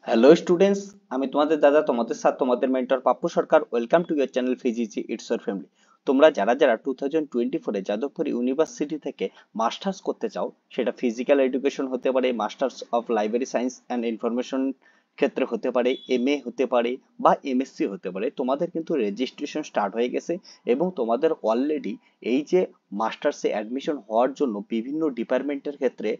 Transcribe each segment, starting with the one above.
Hello students, আমি তোমাদের দাদা, তোমাদের সাথে তোমাদের mentor Pappu Sarkar. Welcome to your channel ফিজিজি ইটস ইউর ফ্যামিলি। তোমরা যারা যারা 2024-এ যাদবপুর ইউনিভার্সিটি থেকে মাস্টার্স করতে চাও, সেটা ফিজিক্যাল এডুকেশন হতে পারে, masters of library science and information ক্ষেত্রে হতে পারে, এমএ হতে পারে বা এমএসসি হতে পারে, তোমাদের কিন্তু রেজিস্ট্রেশন স্টার্ট হয়ে গেছে। এবং তোমাদের অলরেডি এই যে মাস্টার্সে অ্যাডমিশন হওয়ার জন্য বিভিন্ন ডিপার্টমেন্টের ক্ষেত্রে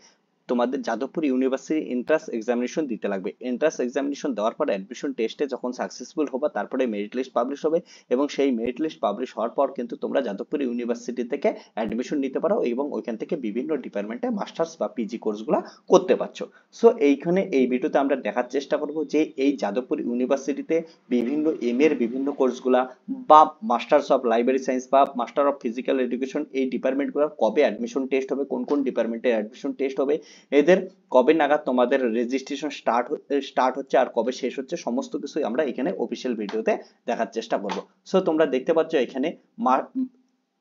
তোমাদের যাদবপুর ইউনিভার্সিটি এন্ট্রান্স এক্সামিনেশন দিতে লাগবে। এন্ট্রান্স এক্সামিনেশন দেওয়ার পর অ্যাডমিশন টেস্টে যখন সাকসেসফুল হবে, তারপরে মেরিট লিস্ট পাবলিশ হবে এবং সেই মেরিট লিস্ট পাবলিশ হওয়ার পর কিন্তু তোমরা যাদবপুর ইউনিভার্সিটি থেকে অ্যাডমিশন নিতে পারো এবং ওইখান থেকে বিভিন্ন ডিপার্টমেন্টে মাস্টার্স বা পিজি কোর্সগুলো করতে পারছো। সো এইখানে এই ভিডিওতে আমরা দেখার চেষ্টা করব যে এই যাদবপুর ইউনিভার্সিটিতে বিভিন্ন এম এর বিভিন্ন কোর্সগুলা বা মাস্টার্স অফ লাইব্রেরি সায়েন্স বা মাস্টার অফ ফিজিক্যাল এডুকেশন এই ডিপার্টমেন্টগুলোর কবে অ্যাডমিশন টেস্ট হবে, কোন কোন ডিপার্টমেন্টের অ্যাডমিশন টেস্ট হবে, এদের কবে নাগাদ তোমাদের রেজিস্ট্রেশন স্টার্ট হচ্ছে আর কবে শেষ হচ্ছে, সমস্ত কিছুই আমরা এখানে অফিসিয়াল ভিডিওতে দেখার চেষ্টা করব। সো তোমরা দেখতে পাচ্ছ এখানে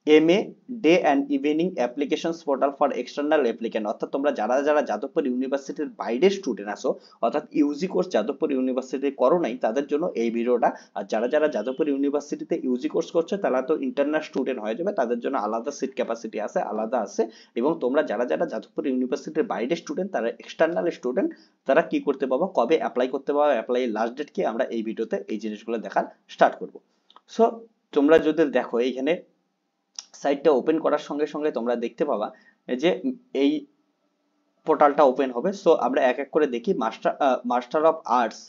MA day and evening applications portal for external applicant, অর্থাৎ তোমরা যারা যারা যাদবপুর ইউনিভার্সিটির বাইরের স্টুডেন্ট আসো, অর্থাৎ ইউজি কোর্স যাদবপুর ইউনিভার্সিটি করো নাই, তাদের জন্য এই ভিডিওটা। আর যারা যারা যাদবপুর ইউনিভার্সিটিতে ইউজি কোর্স করছে তারা তো ইন্টারনাল স্টুডেন্ট হয়ে যাবে, তাদের জন্য আলাদা সিট ক্যাপাসিটি আছে, আলাদা আছে। এবং তোমরা যারা যারা যাদবপুর ইউনিভার্সিটির বাইরের স্টুডেন্ট, তারা এক্সটার্নাল স্টুডেন্ট, তারা কি করতে পারবো, কবে অ্যাপ্লাই করতে পারবো, অ্যাপ্লাই লাস্ট ডেট কি, আমরা এই ভিডিওতে এই জিনিসগুলো দেখার স্টার্ট করব। সো তোমরা যদি দেখো এইখানে সাইটটা ওপেন করার সঙ্গে সঙ্গে তোমরা দেখতে পাবা যে এই পোর্টালটা ওপেন হবে। সো আমরা এক এক করে দেখি। Master of arts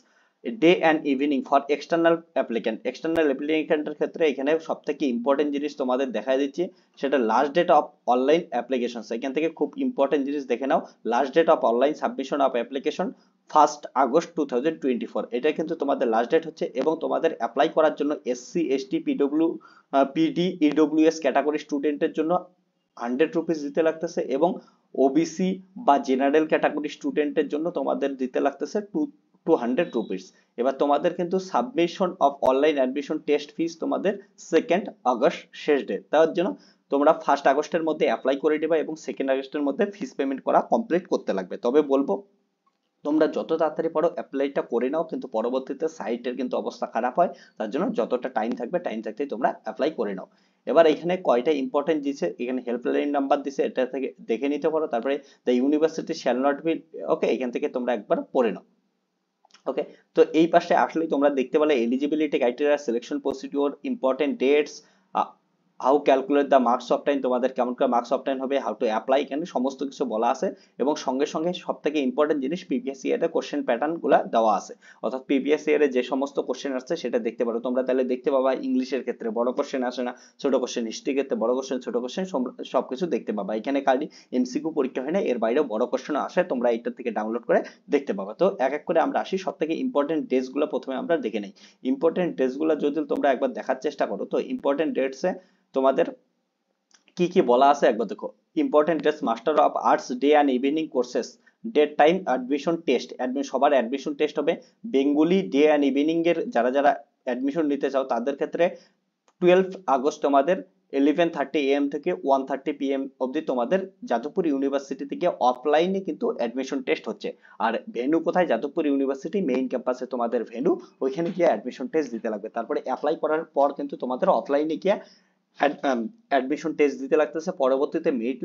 day and evening for external অ্যাপ্লিক্যান্টের ক্ষেত্রে এখানে সব থেকে ইম্পর্টেন্ট জিনিস তোমাদের দেখা দিচ্ছি, সেটা last date of online application. এখান থেকে খুব ইম্পর্টেন্ট জিনিস দেখে নাও। Last date of online submission of application 1 August 2024, এটা কিন্তু তোমাদের লাস্ট ডেট হচ্ছে। এবং তোমাদের অ্যাপ্লাই করার জন্য SC ST PD EWS category স্টুডেন্টের জন্য 100 রুপিস দিতে লাগতেছে এবং ওবিসি বা জেনারেল ক্যাটাগরি স্টুডেন্টের জন্য তোমাদের দিতে লাগতেছে 200 রুপিস। এবার তোমাদের কিন্তু submission of online admission test fees তোমাদের 2 আগস্ট শেষ ডেট, তার জন্য তোমরা 1 আগস্টের মধ্যে অ্যাপ্লাই করে দিবা এবং 2 আগস্টের মধ্যে ফিস পেমেন্ট করা কমপ্লিট করতে লাগবে। তবে বলবো তোমরা যত তাড়াতাড়ি পারো অ্যাপ্লাইটা করে নাও, কিন্তু পরবর্তীতে সাইটের কিন্তু অবস্থা খারাপ হয়, তার জন্য যতটা টাইম থাকবে টাইম থাকতেই তোমরা অ্যাপ্লাই করে নাও। এবার এখানে কয়টা ইম্পর্টেন্ট দিছে, এখানে হেল্পলাইন নাম্বার দিছে, এটা থেকে দেখে নিতে পারো। তারপরে the university shall not be, okay, এখান থেকে তোমরা একবার পড়ে নাও। ওকে, তো এই পাশে আসলেই তোমরা দেখতে পেলে eligibility criteria, selection procedure, important dates, how calculate the marks of time, তোমাদের কেমন করে মার্কস অফ টাইম হবে, হাউ টু অ্যাপ্লাই, এখানে সমস্ত কিছু বলা আছে। এবং সঙ্গে সঙ্গে সব থেকে ইম্পর্টেন্ট জিনিস, প্রিভিয়াস ইয়ারের কোশ্চেন প্যাটার্ন গুলা দেওয়া আছে, অর্থাৎ প্রিভিয়াস ইয়ারে যে সমস্ত কোশ্চেন আসছে সেটা দেখতে পারো তোমরা। তাহলে দেখতে পাবা ইংলিশের ক্ষেত্রে বড় কোশ্চেন আসে না, ছোট কোশ্চেন, হিস্ট্রির ক্ষেত্রে বড় কোশ্চেন, ছোট কোশ্চেন, সবকিছু দেখতে পাবা। এখানে খালি এমসিকিউ পরীক্ষা হয় না, এর বাইরেও বড় কোশ্চেন আসে, তোমরা এটা থেকে ডাউনলোড করে দেখতে পাবা। তো এক এক করে আমরা আসি, সব থেকে ইম্পর্টেন্ট ডেটস গুলো প্রথমে আমরা দেখে নেই। ইম্পর্টেন্ট ডেটস গুলো যদি তোমরা একবার দেখার চেষ্টা করো, তো ইম্পর্টেন্ট ডেটসে তোমাদের কি কি বলা আছে একবার দেখো। Important dates, master of arts day and evening courses date time admission test, সবার অ্যাডমিশন টেস্ট হবে। বেঙ্গলি ডে অ্যান্ড ইভিনিং এর যারা যারা অ্যাডমিশন নিতে চাও তাদের ক্ষেত্রে 12 আগস্ট তোমাদের 11:30 AM থেকে 1:30 PM অবধি তোমাদের যাদবপুর ইউনিভার্সিটি থেকে অফলাইনে কিন্তু অ্যাডমিশন টেস্ট হচ্ছে। আর ভেন্যু কোথায়, যাদবপুর ইউনিভার্সিটি মেইন ক্যাম্পাসে তোমাদের ভেন্যু, ওইখানে গিয়ে অ্যাডমিশন টেস্ট দিতে লাগবে। তারপরে অ্যাপ্লাই করার পর কিন্তু তোমাদের অফলাইনে গিয়ে অ্যাডমিশন টেস্ট দিতে লাগতেছে। পরবর্তীতে মেরিট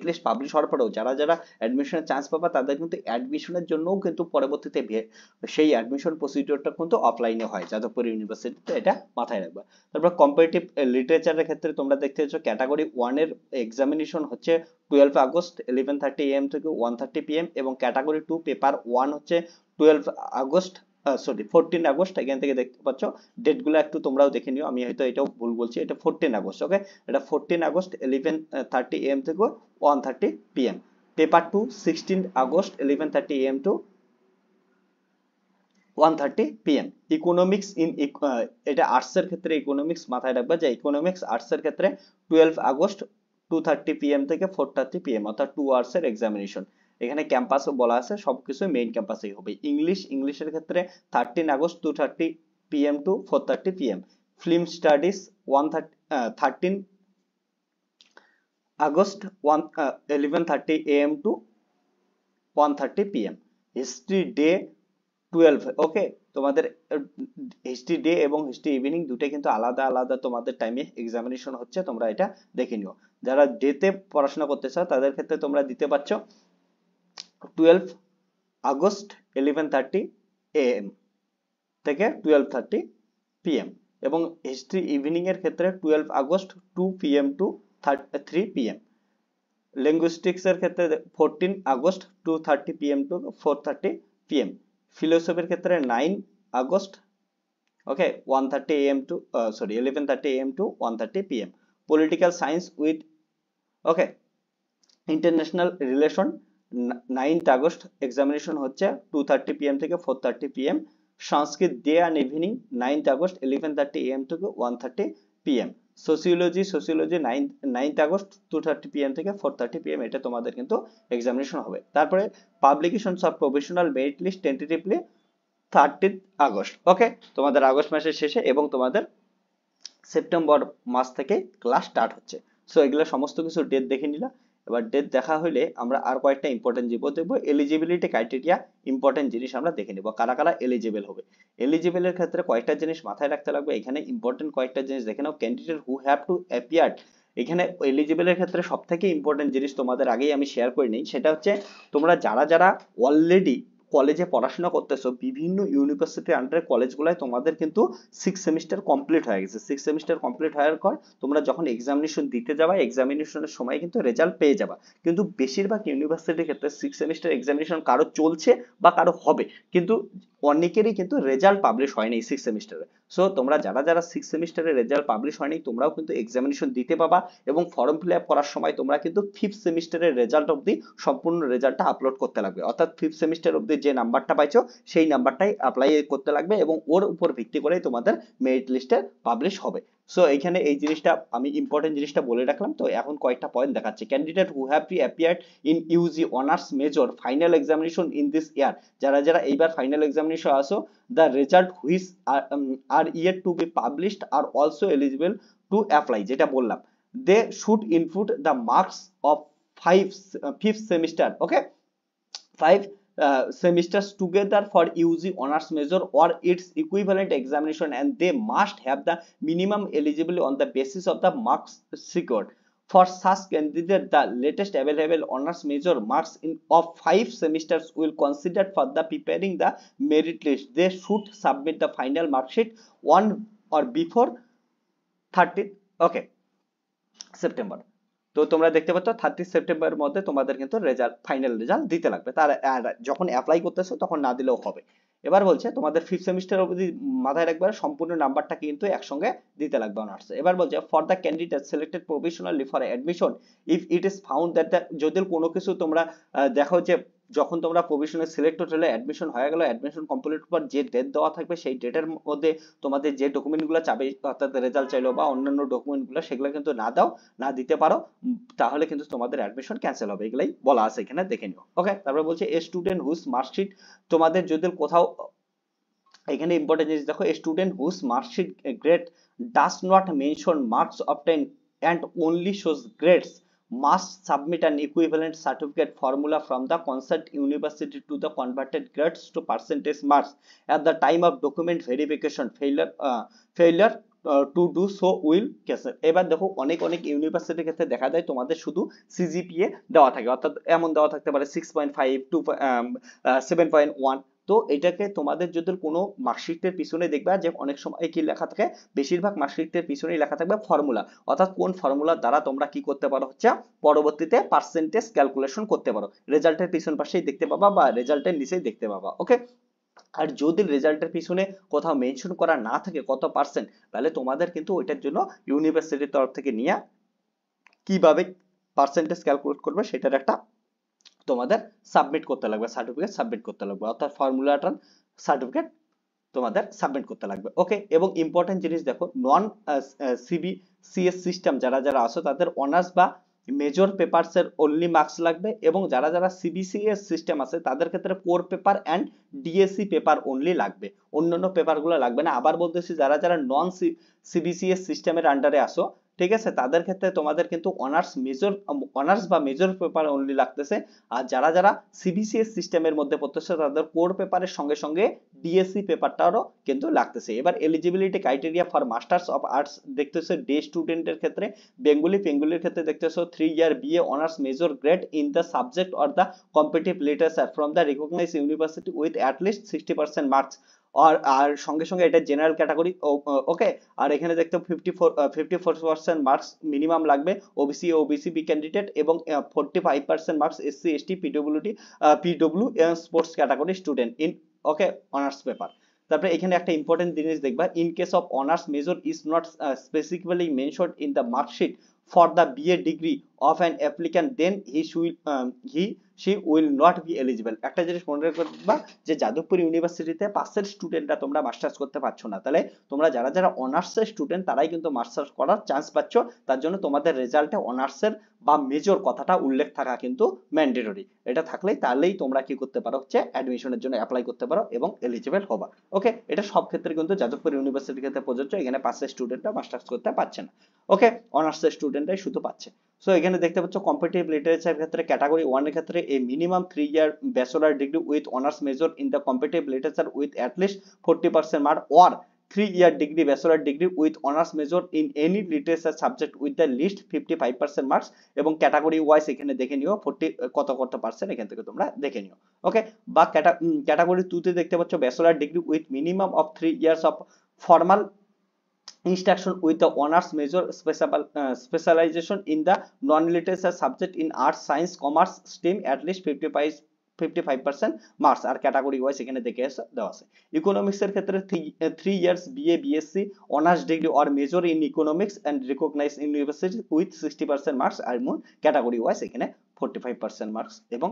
লিস্ট পাবলিশ হওয়ার পরেও যারা যারা অ্যাডমিশনের চান্স পাবা, তাদের কিন্তু অ্যাডমিশনের জন্যও কিন্তু পরবর্তীতে সেই অ্যাডমিশন প্রসিডিওরটা কিন্তু অফলাইনে হয় যাদবপুর ইউনিভার্সিটিতে, এটা মাথায় রাখবা। তারপর কম্পারেটিভ লিটারেচারের ক্ষেত্রে তোমরা দেখতে পাচ্ছ ক্যাটাগরি 1 এর এক্সামিনেশন হচ্ছে 12 আগস্ট 11:30 AM থেকে 1:30 PM, এবং ক্যাটাগরি 2 পেপার 1 হচ্ছে 12 আগস্ট, সরি 14 আগস্ট। এখান থেকে দেখতে পাচ্ছ ডেট গুলো একটু তোমরাও দেখে নিও, আমি হয়তো এটাও ভুল বলছি, এটা 14 আগস্ট। ওকে, এটা 14 আগস্ট 11:30 AM থেকে 1:30 PM। Paper 2 16 August 11:30 AM to 1:30 PM। Economics এটা আর্টস এর ক্ষেত্রে ইকোনমিক্স মাথায় রাখবা যে ইকোনমিক্স আর্টস এর ক্ষেত্রে 12 আগস্ট 2:30 PM থেকে 4:30 PM, অর্থাৎ 2 আওয়ার্স এর এক্সামিনেশন। এখানে ক্যাম্পাসও বলা আছে, সবকিছু মেইন ক্যাম্পাসেই হবে। ইংলিশের ক্ষেত্রে 13 August 2:30 PM to 4:30 PM। Film studies 13 August 11:30 AM to 1:30 PM। History day 12, okay. তোমাদের হিস্ট্রি ডে এবং হিস্ট্রি ইভিনিং দুটো কিন্তু আলাদা আলাদা তোমাদের টাইমে এক্সামিনেশন হচ্ছে, তোমরা এটা দেখে নিও। যারা ডেতে পড়াশোনা করতে চাও তাদের ক্ষেত্রে তোমরা দিতে পারছো 12 আগস্ট 11:30 AM থেকে 12:30 PM, এবং হিস্ট্রি ইভিনিং এর ক্ষেত্রে 12 August 2 PM to 3 PM। Linguistics এর ক্ষেত্রে 14 আগস্ট 2:30 PM টু 4:30 PM। ফিলোসফির ক্ষেত্রে 9 August, okay, 1:30 AM to 11:30 AM to 1:30 PM। Political science with, okay, international relation 9 August examination হচ্ছে 2:30 PM থেকে 4:30 PM। Sanskrit day and evening 9 August 11:30 AM থেকে 1:30 PM। Sociology 9 August 2:30 PM থেকে 4:30 PM, এটা তোমাদের কিন্তু examination হবে। তারপরে publications of professional merit list tentatively 30 August, okay, তোমাদের আগস্ট মাসের শেষে, এবং তোমাদের সেপ্টেম্বর মাস থেকে ক্লাস স্টার্ট হচ্ছে। সো এগুলো সমস্ত কিছু ডেট দেখে নিলাম। এবার ডেট দেখা হলে আমরা আর কয়েকটা ইম্পর্টেন্ট জিনিস দেখবো। এলিজিবিলিটি ক্রাইটেরিয়া ইম্পর্টেন্ট জিনিস আমরা দেখে নিব, কারা কারা এলিজিবল হবে। এলিজিবলের ক্ষেত্রে কয়েকটা জিনিস মাথায় রাখতে লাগবে, এখানে ইম্পর্টেন্ট কয়েকটা জিনিস দেখে নাও। Candidate who have to appear, এখানে এলিজিবলের ক্ষেত্রে সব থেকে ইম্পর্টেন্ট জিনিস তোমাদের আগেই আমি শেয়ার করে নিই, সেটা হচ্ছে তোমরা যারা যারা অলরেডি কলেজে পড়াশোনা করতেছো, বিভিন্ন ইউনিভার্সিটির আন্ডারে কলেজগুলোয় তোমাদের কিন্তু 6 সেমিস্টার কমপ্লিট হয়ে গেছে। 6 সেমিস্টার কমপ্লিট হওয়ার পর তোমরা যখন এক্সামিনেশন দিতে যাবা, এক্সামিনেশনের সময় কিন্তু রেজাল্ট পেয়ে যাবা। কিন্তু বেশিরভাগ ইউনিভার্সিটির ক্ষেত্রে 6 সেমিস্টার এক্সামিনেশন কারো চলছে বা কারো হবে, কিন্তু অনেকেরই কিন্তু রেজাল্ট পাবলিশ হয়নি 6 সেমিস্টারে। সো তোমরা যারা যারা 6 সেমিস্টারের রেজাল্ট পাবলিশ হয়নি, তোমরাও কিন্তু এক্সামিনেশন দিতে পাবা, এবং ফর্ম ফিল আপ করার সময় তোমরা কিন্তু 5th সেমিস্টারের রেজাল্ট অবধি সম্পূর্ণ রেজাল্টটা আপলোড করতে লাগবে। অর্থাৎ 5th সেমিস্টার অবধি যে নাম্বারটা পাইছো সেই নাম্বারটাই অ্যাপ্লাই করতে লাগবে, এবং ওর উপর ভিত্তি করেই তোমাদের মেরিট লিস্টে পাবলিশ হবে। সো এখানে এই জিনিসটা আমি ইম্পর্টেন্ট জিনিসটা বলে রাখলাম। তো এখন কয়েকটা পয়েন্ট দেখাচ্ছি। Candidate who have appeared in UG honours major final examination in this year, যারা যারা এইবার ফাইনাল এক্সামিনেশন আসো, the result which are yet to be published are also eligible to apply, যেটা বললাম। they should input the marks of 5th semester, okay, 5 semesters together for UG honors major or its equivalent examination, and they must have the minimum eligibility on the basis of the marks secured. For such candidate, the latest available honors major marks of 5 semesters will consider for the preparing the merit list. They should submit the final mark sheet on or before 30th, okay, September. তো তোমরা দেখতে পাচ্ছ 30 সেপ্টেম্বরের মধ্যে তোমাদের কিন্তু result, final result দিতে লাগবে। তার যখন অ্যাপ্লাই করতেছো তখন না দিলেও হবে। এবার বলছে তোমাদের 5th সেমিস্টার অবধি মাথায় রাখবে, সম্পূর্ণ নাম্বারটা কিন্তু একসঙ্গে দিতে লাগবে অনার্সে। এবার বলছে for the candidate selected professionally for admission if it is found that the, যদি কোনো কিছু তোমরা দেখো যে যখন তোমরা প্রফেশনাল সিলেক্টেড হলে, অ্যাডমিশন হয়ে গেল, অ্যাডমিশন কমপ্লিট পর যে ডেট দেওয়া থাকবে সেই ডেটের মধ্যে তোমাদের যে ডকুমেন্টগুলো চাবে, অর্থাৎ রেজাল্ট চাইলো বা অন্যান্য ডকুমেন্টগুলো, সেগুলো কিন্তু না দাও, না দিতে পারো, তাহলে কিন্তু তোমাদের অ্যাডমিশন ক্যান্সেল হবে। এগুলাই বলা আছে এখানে, দেখে নিও, ওকে। তারপরে বলছে এ স্টুডেন্ট হুজ মার্কশিট, তোমাদের যদি কোথাও, এখানে ইম্পর্টেন্ট জিনিস দেখো, a student whose marksheet grade does not mention marks obtain and only shows grades must submit an equivalent certificate formula from the concerned university to the converted grades to percentage marks at the time of document verification. Failure to do so will cancel. এবার দেখো অনেক অনেক ইউনিভার্সিটির ক্ষেত্রে দেখা যায় তোমাদের শুধু সিজিপিএ দেওয়া থাকে, অর্থাৎ এমন দেওয়া থাকতে পারে 6.5, 7.1। তো এটাকে তোমাদের যদি কোনো মার্কশিটের পিছনে দেখবা যে অনেক সময় কি লেখা থাকে, বেশিরভাগ মার্কশিটের পিছনেই লেখা থাকবে ফর্মুলা, অর্থাৎ কোন ফর্মুলার দ্বারা তোমরা কি করতে পারো হচ্ছে পরবর্তীতে পার্সেন্টেজ ক্যালকুলেশন করতে পারো। রেজাল্টের পিছন পাশেই দেখতে পাবা বা রেজাল্টের নিচেই দেখতে পাবা, ওকে। আর যদি রেজাল্টের পিছনে কোথাও মেনশন করা না থাকে কত পার্সেন্ট, তাহলে তোমাদের কিন্তু ওইটার জন্য ইউনিভার্সিটির তরফ থেকে নিয়ে কিভাবে পার্সেন্টেজ ক্যালকুলেট করবে সেটার একটা তোমাদের সাবমিট করতে লাগবে, সার্টিফিকেট সাবমিট করতে লাগবে, অর্থাৎ ফর্মুলাটার সার্টিফিকেট তোমাদের সাবমিট করতে লাগবে, ওকে। এবং ইম্পর্টেন্ট জিনিস দেখো, নন সিবিসিএস সিস্টেম যারা যারা আসো তাদের অনার্স বা মেজর পেপারস এর অনলি মার্কস লাগবে, এবং যারা যারা সিবিসিএস সিস্টেম আছে তাদের ক্ষেত্রে core paper and DSC paper only লাগবে, অন্যান্য পেপারগুলো লাগবে না। আবার বলতেছি, যারা যারা নন সিবিসিএস সিস্টেমের আন্ডারে আসো ঠিক আছে, তাদের ক্ষেত্রে তোমাদের কিন্তু অনার্স বা মেজর পেপার অনলি লাগতেছে। আর যারা যারা সিবিসিএস সিস্টেমের মধ্যে পড়তেছে তাদের কোর পেপারের সঙ্গে সঙ্গে ডিএসসি পেপারটারও কিন্তু লাগতেছে। এবার eligibility criteria for masters of arts দেখতেছে ডে স্টুডেন্টের ক্ষেত্রে, বেঙ্গলির ক্ষেত্রে দেখতেছো 3 year BA honours major grade in the subject or the competitive literature from the recognised university with at least 60% marks. আর সঙ্গে সঙ্গে এটা জেনারেল ক্যাটাগরি, ওকে। আর এখানে দেখতে 54% মার্কস মিনিমাম লাগবে ওবিসি বি ক্যান্ডিডেট, এবং 45% marks SC ST PW sports category student in, okay, honours paper. তারপরে এখানে একটা ইম্পর্টেন্ট জিনিস দেখবা, in case of honours major is not specifically mentioned in the marksheet for the BA degree of an applicant, then she will not be eligible। একটা জিনিস মনে রাখবা যে যাদবপুর ইউনিভার্সিটিতে পাশের স্টুডেন্টরা তোমরা মাস্টার্স করতে পারছো না, তাহলে তোমরা যারা যারা অনার্সের স্টুডেন্ট তারাই কিন্তু মাস্টার্স করার চান্স পাচ্ছ। তার জন্য তোমাদের রেজাল্টে অনার্সের বা মেজর কথাটা উল্লেখ থাকা কিন্তু ম্যান্ডেটরি। এটা থাকলেই তাহলেই তোমরা কি করতে পারো হচ্ছে অ্যাডমিশনের জন্য অ্যাপ্লাই করতে পারো এবং এলিজিবল হবা। ওকে, এটা সব ক্ষেত্রে কিন্তু যাদবপুর ইউনিভার্সিটির ক্ষেত্রে প্রযোজ্য। এখানে পাশের স্টুডেন্টরা মাস্টার্স করতে পারছে না, ওকে, অনার্সের স্টুডেন্টরাই শুধু পাচ্ছে। সো এখানে দেখতে পাচ্ছ কম্পিটিটিভ লিটারেচার ক্ষেত্রে ক্যাটাগরি 1 এর ক্ষেত্রে a minimum 3 year bachelor degree with honours major in the competitive literature with at least 40% mark, or 3 year degree bachelor degree with honours major in any literature subject with the least 55% marks. এবং category wise এখানে দেখে নিও 40 কত percent, এখান থেকে তোমরা দেখে নিও, ওকে। বা ক্যাটাগরি 2 তে দেখতে পাচ্ছ bachelor degree with minimum of 3 years of formal instruction with the honors major specialization in the non-literature subject in arts science commerce stream at least 55% marks. আর ক্যাটাগরি ওয়াইজ এখানে দেখে দেওয়া আছে। ইকোনমিক্স এর ক্ষেত্রে 3 years BA BSc honours degree or major in economics and recognised university with 60% marks, আর category wise এখানে 45% marks এবং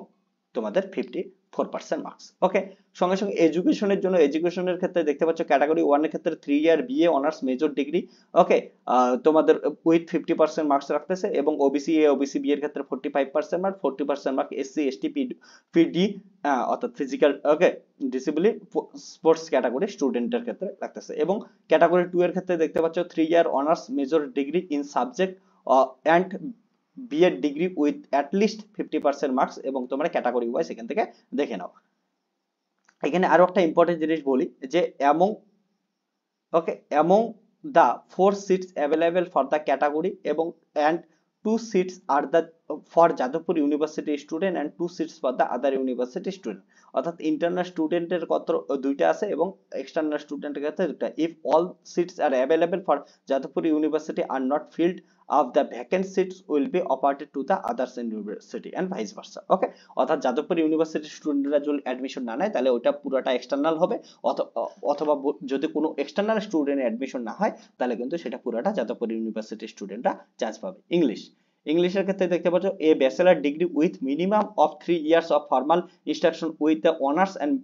তোমাদের 54% মার্কস, ওকে। সঙ্গে সঙ্গে এডুকেশনের জন্য এডুকেশনের ক্ষেত্রে দেখতে পাচ্ছ ক্যাটাগরি 1 এর ক্ষেত্রে 3 year BA honours major degree, okay, তোমাদের উইথ 50% মার্কস রাখতেছে। এবং ওবিসি এ ওবিসি বি এর ক্ষেত্রে 45% mark, 40% mark SC ST PD অর্থাৎ ফিজিক্যাল, ওকে, ডিসেবিলিটি স্পোর্টস ক্যাটাগরি স্টুডেন্টের ক্ষেত্রে রাখতেছে। এবং ক্যাটাগরি 2 এর ক্ষেত্রে দেখতে পাচ্ছ 3 year honours major degree in subject and BEd degree with at least 50% marks, এবং তোমরা ক্যাটাগরি ওয়াইজ এখান থেকে দেখে নাও। এখানে আরো একটা ইম্পর্টেন্ট জিনিস বলি যে among the 4 seats available for the category এবং and 2 seats are the for Jadavpur university student and 2 seats for the other university student। অর্থাৎ ইন্টারনাল স্টুডেন্টের কত দুইটা আছে এবং এক্সটার্নাল স্টুডেন্টের ক্ষেত্রে দুইটা। if all seats are available for Jadavpur university are not filled of the vacant seats will be awarded to the others university and vice versa, ওকে। অর্থাৎ যাদবপুর ইউনিভার্সিটির স্টুডেন্টরা যদি অ্যাডমিশন না নেয় তাহলে ওটা পুরোটা এক্সটার্নাল হবে, অথবা যদি কোনো এক্সটার্নাল স্টুডেন্ট অ্যাডমিশন না হয় তাহলে কিন্তু সেটা পুরোটা যাদবপুর ইউনিভার্সিটির স্টুডেন্টরা চান্স পাবে। ইংলিশের ক্ষেত্রে দেখতে পাচ্ছ a bachelor degree with minimum of 3 years of formal instruction with the honours and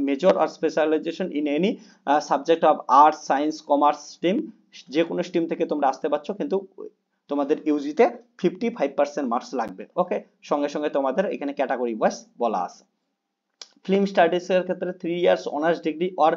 major or specialisation in any subject of arts science commerce stream, যে কোনো স্ট্রিম থেকে তোমরা আসতে পারছো, কিন্তু তোমাদের ইউজিতে 55% মার্কস লাগবে, ওকে। সঙ্গে সঙ্গে তোমাদের এখানে ক্যাটাগরি ওয়াইজ বলা আছে। ফিল্ম স্টাডিজ এর ক্ষেত্রে 3 years honours degree or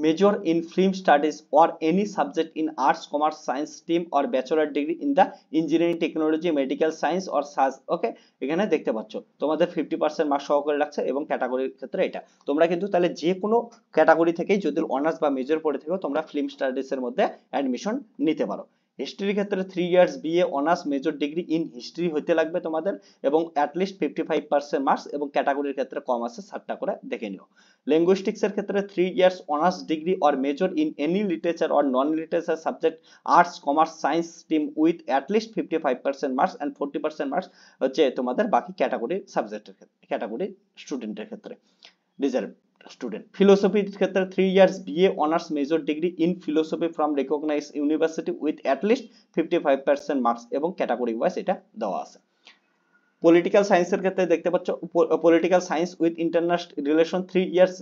major in film studies or any subject in arts commerce science stream or bachelor degree in the engineering technology medical science or science, ওকে। এখানে দেখতে পাচ্ছ তোমাদের 50% marks সহকারে লাগছে এবং ক্যাটাগরির ক্ষেত্রে এটা তোমরা কিন্তু তাহলে যে কোনো ক্যাটাগরি থেকেই যদি অনার্স বা মেজর পড়ে থাকো তোমরা ফিল্ম স্টাডিজ এর মধ্যে অ্যাডমিশন নিতে পারো। হিস্ট্রির ক্ষেত্রে 3 years BA honours major degree in history হতে লাগবে তোমাদের এবং অ্যাটলিস্ট 55% মার্কস, এবং ক্যাটাগরির ক্ষেত্রে কম আছে 7টা করে দেখে নিও। লিঙ্গুইস্টিক্স এর ক্ষেত্রে 3 years honours degree or major in any literature or non literature subject arts commerce science stream with at least 55% marks and 40% marks হচ্ছে তোমাদের বাকি ক্যাটাগরি সাবজেক্টের ক্ষেত্রে, ক্যাটাগরি স্টুডেন্টের ক্ষেত্রে রিজার্ভ স্টুডেন্ট। ফিলোসফির ক্ষেত্রে 3 years BA honours major degree in philosophy from recognised university with at least 55% marks এবং ক্যাটাগরি ওয়াইজ এটা দেওয়া আছে। পলিটিক্যাল সায়েন্সের ক্ষেত্রে দেখতে পাচ্ছ political science with international relation 3 years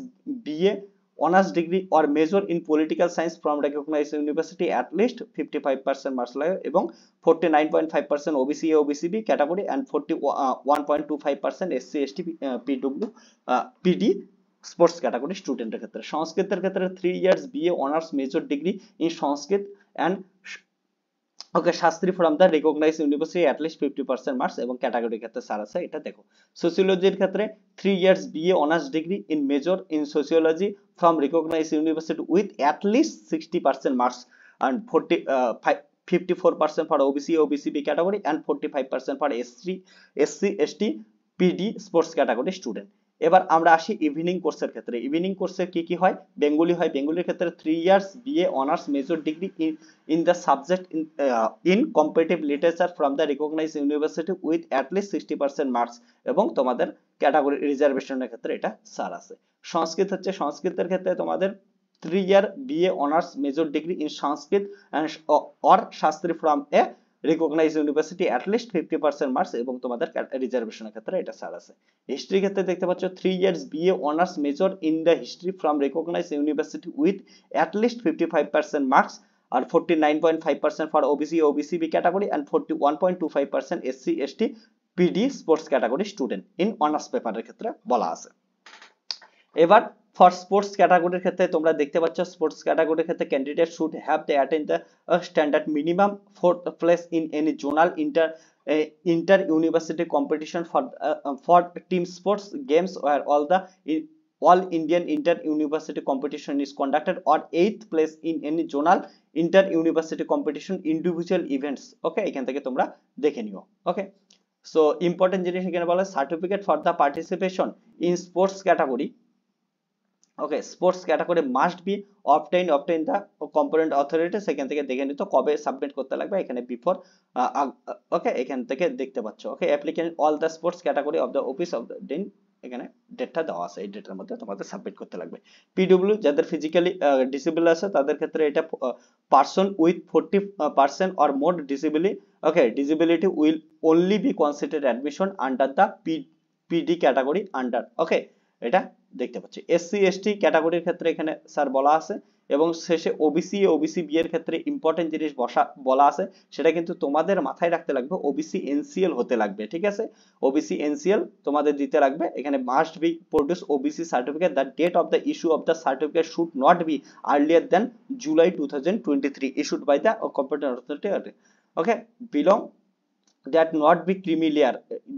BA honours degree or major in political science from recognised university at least 55% marks লাগে এবং 49.5% OBC A OBC B category and 41.25% SC ST PW PD sports category স্টুডেন্টের ক্ষেত্রে। সংস্কৃতের ক্ষেত্রে 3 years BA honours major degree in Sanskrit and okay, Shastri from the recognise university at least 50% marks, এবং ক্যাটাগরির ক্ষেত্রে sir আছে, এটা দেখো। সোসিওলজির ক্ষেত্রে 3 years BA honours degree in major in sociology from recognise university with at least 60% marks and 54% for OBC OBCB category and 45% for SC ST PD sports category student. এবার আমরা আসি ইভিনিং কোর্সের ক্ষেত্রে। ইভিনিং কোর্সে কি কি হয়? বেঙ্গলি হয়, বেঙ্গলির ক্ষেত্রে 3 years BA honours major degree in the subject in comparative literature from the recognized university with at least 60% marks, এবং তোমাদের ক্যাটাগরি রিজার্ভেশনের ক্ষেত্রে এটা স্যার আছে। সংস্কৃত হচ্ছে, সংস্কৃতের ক্ষেত্রে তোমাদের 3 year BA honors major degree in Sanskrit and or Shastri from a recognized university at least 50% marks, এবং তোমাদের রিজার্ভেশনের ক্ষেত্রে এটা স্যার আছে। হিস্ট্রির ক্ষেত্রে দেখতে পাচ্ছ 3 years BA honors major in the history from recognized university with at least 55% marks আর 49.5% for OBC OBCB category and 41.25% SC ST PD sports category student in honours পেপারের ক্ষেত্রে বলা আছে। এবার ফর স্পোর্টস ক্যাটাগরির ক্ষেত্রে তোমরা দেখতে পাচ্ছ, স্পোর্টস ক্যাটাগরির ক্ষেত্রে candidate should have the attend the standard minimum 4th place in any zonal inter university competition for team sports games where all Indian inter university competition is conducted, or 8th place in any zonal inter university competition individual events। ওকে, এখান থেকে তোমরা দেখে নিও। ওকে, so important জিনিস এখানে বলা certificate for the participation in sports category. Okay, sports category must be obtain the competent authority. সেখান থেকে দেখে নিতে কবে সাবমিট করতে লাগবে, এখানে বিফোর। ওকে, এখান থেকে দেখতে পাচ্ছ। Okay, applicant all the sports category of the office of the dean, এখানে ডেটটা দেওয়া আছে, এই ডেটের মধ্যে তোমাদের সাবমিট করতে লাগবে। পিডব্লিউ যাদের ফিজিক্যালি ডিসেবল আছে তাদের ক্ষেত্রে এটা person with 40% or more disability. Okay, disability will only be considered admission under the PD category under. Okay, এটা দেখতে পাচ্ছি। এসসি এসটি ক্যাটাগরির ক্ষেত্রে এখানে স্যার বলা আছে, এবং শেষে ওবিসি ওবিসি বি এর ক্ষেত্রে ইম্পর্টেন্ট জিনিস বলা আছে, সেটা কিন্তু তোমাদের মাথায় রাখতে লাগবে, ওবিসি এনসিএল হতে লাগবে। ঠিক আছে, ওবিসি এনসিএল তোমাদের দিতে লাগবে। এখানে must be produce OBC certificate, the date of the issue of the certificate should not be earlier than July 2023 issued by the competent authority. Okay, belong that not be creamy layer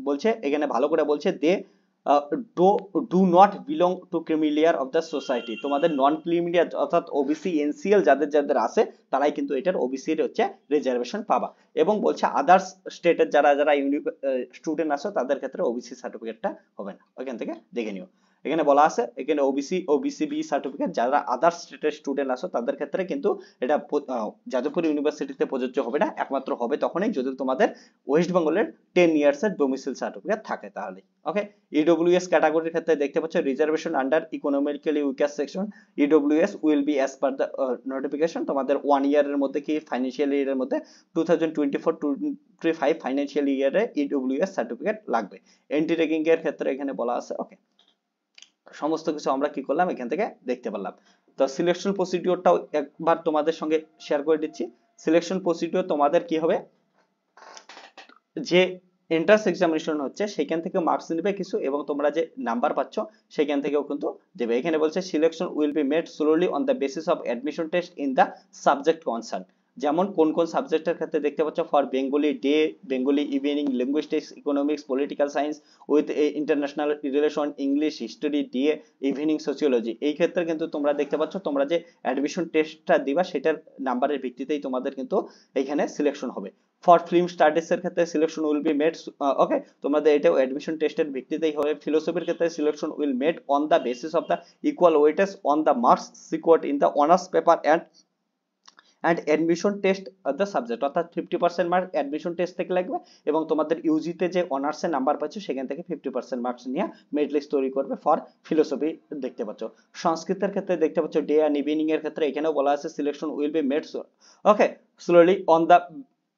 বলছে, এখানে ভালো করে বলছে they do not belong to creamy layer of the society. তোমাদের non creamy layer অর্থাৎ OBC NCL যাদের যাদের আছে তারাই কিন্তু এটার ওবিসি এর হচ্ছে রিজার্ভেশন পাবা। এবং বলছে আদার্স স্টেটের যারা যারা স্টুডেন্ট আছে তাদের ক্ষেত্রে ওবিসি সার্টিফিকেটটা হবে না, ওইখান থেকে দেখে নিও। এখানে বলা আছে, এখানে ওবিসি ওবিসিবি সার্টিফিকেট যারা আদার্স স্টেটের স্টুডেন্ট আছে তাদের ক্ষেত্রে কিন্তু এটা যাদবপুর ইউনিভার্সিটিতে প্রযোজ্য হবে না, একমাত্র হবে তখনই যদি তোমাদের ওয়েস্ট বেঙ্গলের 10 ইয়ার্স এর ডোমিসাইল সার্টিফিকেট থাকে তাহলে। ওকে, ইডব্লিউএস ক্যাটাগরির ক্ষেত্রে দেখতে পাচ্ছ reservation under economically weaker section EWS will be as per the notification. তোমাদের 1 ইয়ারের মধ্যে কি ফাইন্যান্সিয়াল ইয়ারের মধ্যে 2024-25 ফাইন্যান্সিয়াল ইয়ারে ইডব্লিউএস সার্টিফিকেট লাগবে। এন্টি র্যাগিং এর ক্ষেত্রে এখানে বলা আছে। ওকে, সমস্ত কিছু আমরা কি করলাম এখান থেকে দেখতে পারলাম। তো সিলেকশন প্রসিডিওরটাও একবার তোমাদের সঙ্গে শেয়ার করে দিচ্ছি। সিলেকশন প্রসিডিওর তোমাদের কি হবে, যে এন্ট্রান্স এক্সামিনেশন হচ্ছে সেখান থেকে মার্কস নেবে কিছু, এবং তোমরা যে নাম্বার পাচ্ছ সেখান থেকেও কিন্তু দেবে। এখানে বলছে selection will be made slowly on the basis of admission test in the subject concern. যেমন কোন কোন সাবজেক্টের ক্ষেত্রে দেখতে পাচ্ছ, for Bengali day, Bengali evening, linguistics, economics, political science with international relation, English, history, DA, evening sociology. এই ক্ষেত্রে কিন্তু তোমরা দেখতে পাচ্ছ তোমরা যে অ্যাডমিশন টেস্টটা দিবা সেটার নাম্বারের ভিত্তিতেই তোমাদের কিন্তু এখানে সিলেকশন হবে। ফর ফিল্ম স্টাডিজ এর ক্ষেত্রে সিলেকশন উইল বি মেড। ওকে, তোমাদের এটাও অ্যাডমিশন টেস্টের ভিত্তিতেই হবে। ফিলোসফির ক্ষেত্রে selection will made on the basis of the equal weightage on the marks secured in the honours paper and admission test of the subject. অর্থাৎ 50% mark admission test থেকে লাগবে, এবং তোমাদের ইউজিতে যে অনার্সের নাম্বার পাচ্ছ সেখান থেকে 50% মার্কস নিয়ে মেরিট লিস্ট তৈরি করবে। ফর ফিলোসফি দেখতে পাচ্ছ। সংস্কৃতের ক্ষেত্রে দেখতে পাচ্ছ ডে অ্যান্ড ইভিনিং এর ক্ষেত্রে এখানেও বলা আছে selection will be made okay slowly on the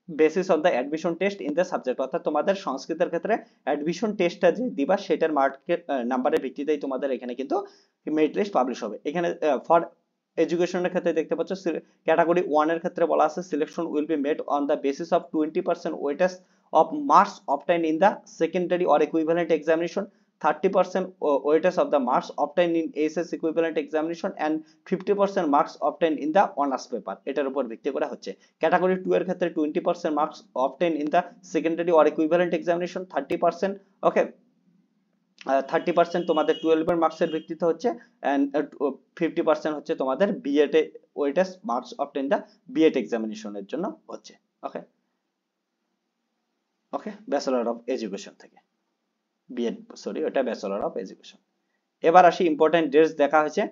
basis of the admission test in the subject. অর্থাৎ তোমাদের সংস্কৃতের ক্ষেত্রে অ্যাডমিশন টেস্টটা যে দিবা সেটার মার্কের নাম্বারের ভিত্তিতেই তোমাদের এখানে কিন্তু মেরিট লিস্ট পাবলিশ হবে। এখানে ফর এডুকেশনের ক্ষেত্রে দেখতে পাচ্ছ ক্যাটাগরি 1 এর ক্ষেত্রে বলা আছে selection will be made on the basis of 20% weightage of marks obtained in the secondary or equivalent examination, 30% weightage of the marks obtained in ASS equivalent examination and 50% marks obtained in the honors paper, এটার উপর ভিত্তি করে হচ্ছে। Category 2 এর ক্ষেত্রে 20% marks obtained in the secondary or equivalent examination, 30% ওকে 30% তোমাদের 12 এর মার্কসের ভিত্তিতে হচ্ছে এন্ড 50% হচ্ছে তোমাদের বিএড এ weightage marks obtain the BEd এক্সামিনেশনের জন্য হচ্ছে। Okay okay bachelor of education থেকে বিএড, সরি ওটা ব্যাচেলর অফ এডুকেশন। এবার আসি ইম্পর্টেন্ট ডেটস দেখা হয়েছে।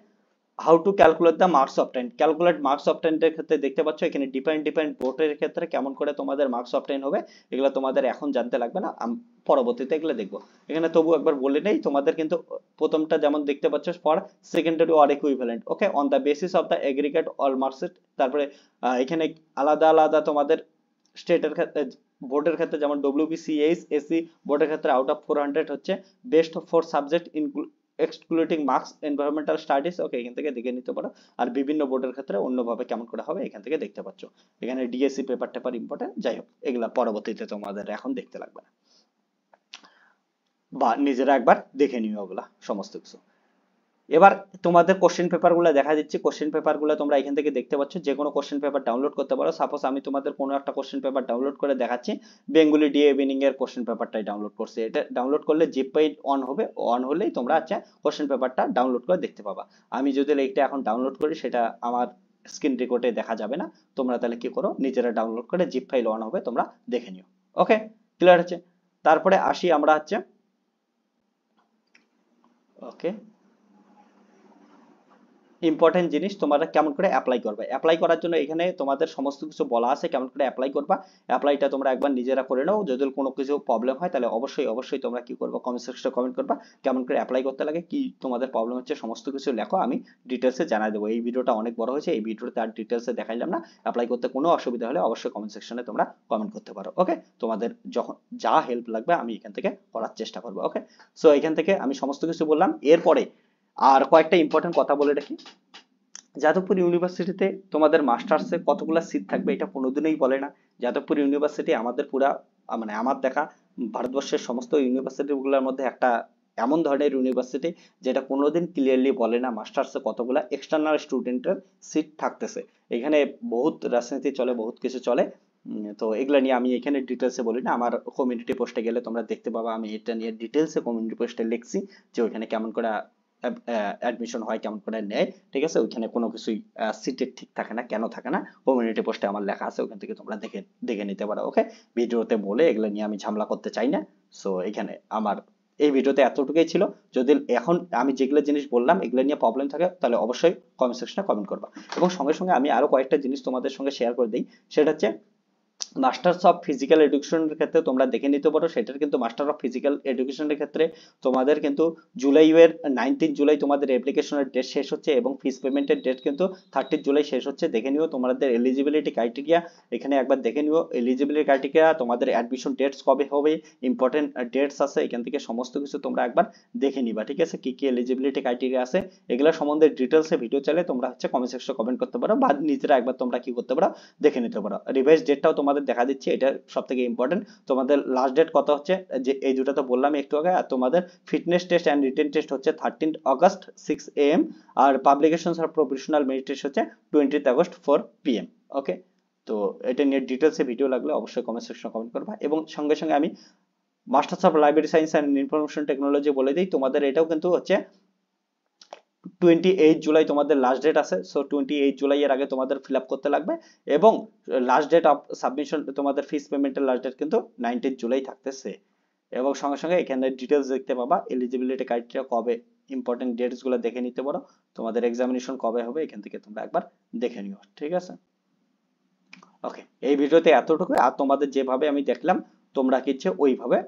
How to calculate the marks obtain, calculate marks অবটেইনের ক্ষেত্রে দেখতে পাচ্ছ এখানে ডিপেন্ড বোর্ডের ক্ষেত্রে কেমন করে তোমাদের মার্কস অবটেইন হবে, এগুলো তোমাদের এখন জানতে লাগবে না, পরবর্তীতে এগুলো দেখবো। এখানে তবু একবার বলে নেই, তোমাদের কিন্তু প্রথমটা যেমন দেখতে পাচ্ছ for secondary or equivalent, okay on the basis of the aggregate all marks. তারপরে এখানে আলাদা আলাদা তোমাদের স্টেটের ক্ষেত্রে বোর্ডের ক্ষেত্রে যেমন WBCS SC বোর্ডের ক্ষেত্রে আউট অফ 400 হচ্ছে best for subject excluding marks environmental studies, okay এখান থেকে দেখে নিতে পারো। আর বিভিন্ন বোর্ডের ক্ষেত্রে অন্যভাবে কেমন করে হবে এখান থেকে দেখতে পাচ্ছ। এখানে ডিএসসি পেপার টেপার ইম্পর্টেন্ট, যাই হোক এগুলা পরবর্তীতে তোমাদের এখন দেখতে লাগবে না, বা নিজেরা একবার দেখে নিও ওগুলা সমস্ত কিছু। এবার তোমাদের কোশ্চেন পেপার গুলো দেখা দিচ্ছে, কোশ্চেন পেপার গুলো তোমরা এখান থেকে দেখতে পাচ্ছ, যে কোনো কোশ্চেন পেপার ডাউনলোড করতে পারো। সাপোজ আমি তোমাদের কোনো একটা কোশ্চেন পেপার ডাউনলোড করে দেখাচ্ছি, বেঙ্গলি ডিএ মিনিং এর কোশ্চেন পেপারটাই ডাউনলোড করছে। এটা ডাউনলোড করলে জিপ ফাইল অন হবে, অন হলেই তোমরা আচ্ছা কোশ্চেন পেপারটা ডাউনলোড করে দেখতে পাবা। আমি যদি এইটা এখন ডাউনলোড করি সেটা আমার স্ক্রিন রেকর্ডে দেখা যাবে না, তোমরা তাহলে কি করো নিজেরা ডাউনলোড করে জিপ ফাইল অন হবে তোমরা দেখে নিও। ওকে ক্লিয়ার হচ্ছে। তারপরে আসি আমরা হচ্ছে ওকে ইম্পর্টেন্ট জিনিস তোমরা কেমন করে অ্যাপ্লাই করবে। অ্যাপ্লাই করার জন্য এখানে তোমাদের সমস্ত কিছু বলা আছে কেমন করে অ্যাপ্লাই করবা। অ্যাপ্লাইটা তোমরা একবার নিজেরা করে নাও, যদি কোনো কিছু প্রবলেম হয় তাহলে অবশ্যই তোমরা কি করবে কমেন্ট সেকশনে কমেন্ট করবা কেমন করে অ্যাপ্লাই করতে লাগে, কি তোমাদের প্রবলেম হচ্ছে সমস্ত কিছু লেখো, আমি ডিটেলসে জানাই দেবো। এই ভিডিওটা অনেক বড় হয়েছে, এই ভিডিওতে আর ডিটেলসে দেখাইলাম না। অ্যাপ্লাই করতে কোনো অসুবিধা হলে অবশ্যই কমেন্ট সেকশনে তোমরা কমেন্ট করতে পারো। ওকে তোমাদের যখন যা হেল্প লাগবে আমি এখান থেকে করার চেষ্টা করবো। ওকে সো এখান থেকে আমি সমস্ত কিছু বললাম। এরপরে আর কয়েকটা ইম্পর্টেন্ট কথা বলে রাখি। যাদবপুর ইউনিভার্সিটিতে তোমাদের মাস্টার্সে কতগুলা সিট থাকবে এটা কোনোদিনই বলে না। যাদবপুর ইউনিভার্সিটি আমাদের পুরা মানে আমার দেখা ভারতবর্ষের সমস্ত ইউনিভার্সিটি গুলোর মধ্যে একটা এমন ধরনের ইউনিভার্সিটি যেটা কোনোদিন ক্লিয়ারলি বলে না মাস্টার্সে কতগুলা এক্সটার্নাল স্টুডেন্টের সিট থাকতেছে। এখানে বহুত রাজনীতি চলে, বহুত কিছু চলে। তো এগুলা নিয়ে আমি এখানে ডিটেলসে বলি না, আমার কমিউনিটি পোস্টে গেলে তোমরা দেখতে পাবা আমি এটা নিয়ে ডিটেলসে কমিউনিটি পোস্টে লিখছি যে ওইখানে কেমন করে অ্যাডমিশন হয়, কেমন করে নেয়। ঠিক আছে ওইখানে কোনো কিছুই সিটের ঠিক থাকে না, কেন থাকে না কমিউনিটি পোস্টে আমার লেখা আছে, ওখান থেকে তোমরা দেখে নিতে পারো। ওকে ভিডিওতে বলে এগুলো নিয়ে আমি ঝামেলা করতে চাই না। সো এখানে আমার এই ভিডিওতে এতটুকুই ছিল। যদি এখন আমি যেগুলো জিনিস বললাম এগুলো নিয়ে প্রবলেম থাকে তাহলে অবশ্যই কমেন্ট সেকশনে কমেন্ট করবা। এবং সঙ্গে সঙ্গে আমি আরো কয়েকটা জিনিস তোমাদের সঙ্গে শেয়ার করে দিই, সেটা হচ্ছে মাস্টার্স অফ ফিজিক্যাল এডুকেশনের ক্ষেত্রে তোমরা দেখে নিতে পারো। সেটার কিন্তু মাস্টার অফ ফিজিক্যাল এডুকেশনের ক্ষেত্রে তোমাদের কিন্তু জুলাইয়ের 19 জুলাই তোমাদের অ্যাপ্লিকেশনের ডেট শেষ হচ্ছে এবং ফিস পেমেন্টের ডেট কিন্তু 30 জুলাই শেষ হচ্ছে। দেখে নিও তোমাদের এলিজিবিলিটি ক্রাইটেরিয়া, এখানে একবার দেখে নিও এলিজিবিলিটি ক্রাইটেরিয়া, তোমাদের অ্যাডমিশন ডেটস কবে হবে, ইম্পর্টেন্ট ডেটস আছে এখান থেকে সমস্ত কিছু তোমরা একবার দেখে নিবা। ঠিক আছে কি কি এলিজিবিলিটি ক্রাইটেরিয়া আছে এগুলো সম্বন্ধে ডিটেলসে ভিডিও চাইলে তোমরা হচ্ছে কমেন্ট সেকশনে কমেন্ট করতে পারো বা নিজেরা একবার তোমরা কি করতে পারো দেখে নিতে পারো। রিভাইজ ডেটটাও তোমাদের দেখা দিচ্ছে, এটা সব থেকে ইম্পর্টেন্ট। তোমাদের লাস্ট ডেট কত হচ্ছে যে এই দুটো তো বললাম একটু আগে। আর তোমাদের fitness test and written test হচ্ছে 13 আগস্ট 6 AM, আর পাবলিকেশনস আর প্রফেশনাল মেরিট টেস্ট হচ্ছে 20 আগস্ট 4 PM। ওকে তো এটা নিয়ে ডিটেলসে ভিডিও লাগলে অবশ্যই কমেন্ট সেকশনে কমেন্ট করবা। এবং সঙ্গে সঙ্গে আমি masters of library science and information technology বলে দিই, তোমাদের এটাও কিন্তু হচ্ছে 28 জুলাই তোমাদের লাস্ট ডেট আছে। সো 28 জুলাই এর আগে তোমাদের ফিল আপ করতে লাগবে এবং লাস্ট ডেট অফ সাবমিশন তোমাদের ফিস পেমেন্টের লাস্ট ডেট কিন্তু 19 জুলাই থাকতেছে। এবং সঙ্গে সঙ্গে এখানে ডিটেলস দেখতে পাবা এলিজিবিলিটি ক্রাইটেরিয়া কবে, ইম্পর্টেন্ট ডেটস গুলো দেখে নিতে পারো, তোমাদের এক্সামিনেশন কবে হবে এখান থেকে তোমরা একবার দেখে নিও। ঠিক আছে ওকে এই ভিডিওতে এতটুকু। আর তোমাদের যেভাবে আমি দেখলাম তোমরা কিচ্ছে ওইভাবে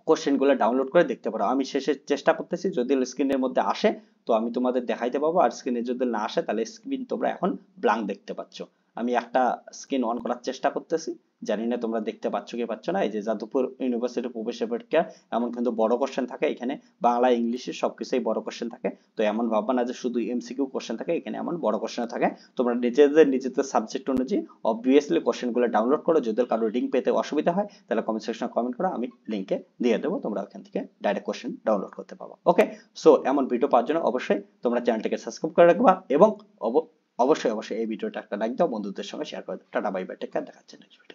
কোশ্চেন গুলো ডাউনলোড করে দেখতে পারো। আমি শেষে চেষ্টা করতেছি যদি স্ক্রিনের মধ্যে আসে তো আমি তোমাদের দেখাইতে পাবো, আর স্ক্রিনে যদি না আসে তাহলে স্ক্রিন তোমরা এখন ব্ল্যাঙ্ক দেখতে পাচ্ছ। আমি একটা স্ক্রিন অন করার চেষ্টা করতেছি জানি না তোমরা দেখতে পাচ্ছ কি পাচ্ছ না, এই যে যাদবপুর ইউনিভার্সিটি প্রবেশের পরীক্ষা এমন কিন্তু বড় কোশ্চেন থাকে এখানে, বাংলা ইংলিশে সবকিছুই বড় কোশ্চেন থাকে। তো এমন ভাববা না যে শুধু এমসিকিউ কোশ্চেন থাকে, এখানে এমন বড় কোশ্চেন থাকে। তোমরা নিজেদের সাবজেক্ট অনুযায়ী অবভিয়াসলি কোশ্চেনগুলো ডাউনলোড করো। যদি কারো লিঙ্ক পেতে অসুবিধা হয় তাহলে কমেন্ট সেকশনে কমেন্ট করো, আমি লিঙ্কে দিয়ে দেবো, তোমরা ওখান থেকে ডাইরেক্ট কোশ্চেন ডাউনলোড করতে পারো। ওকে, সো এমন ভিডিও পাওয়ার জন্য অবশ্যই তোমরা চ্যানেলটিকে সাবস্ক্রাইব করে রাখবা এবং অবশ্যই এই ভিডিওটা একটা লাইক দাও, বন্ধুদের সঙ্গে শেয়ার করে দাও। Tata bye bye, take care, দেখা হচ্ছে নেক্সট ভিডিও।